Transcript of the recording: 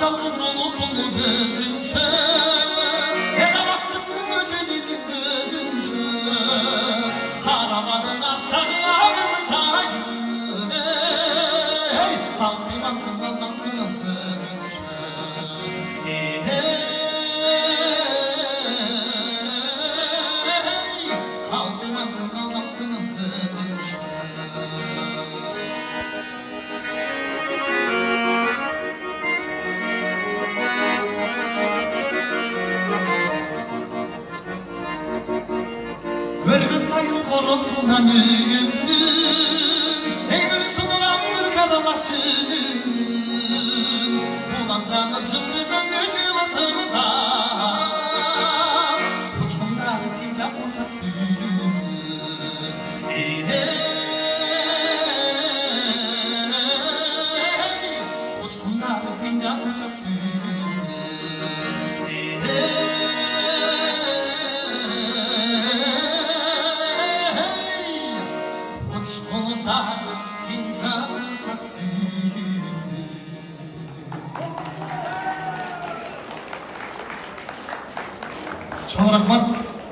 yalnız unutuldu gözümce. Eve baktım gecenin gözümce. Karavanın arçağını çayım. Hey, kalbim aklımdan damçının sözünce. Hey, kalbim aklımdan damçının sözünce. Örgün sayın korusundan üyüm.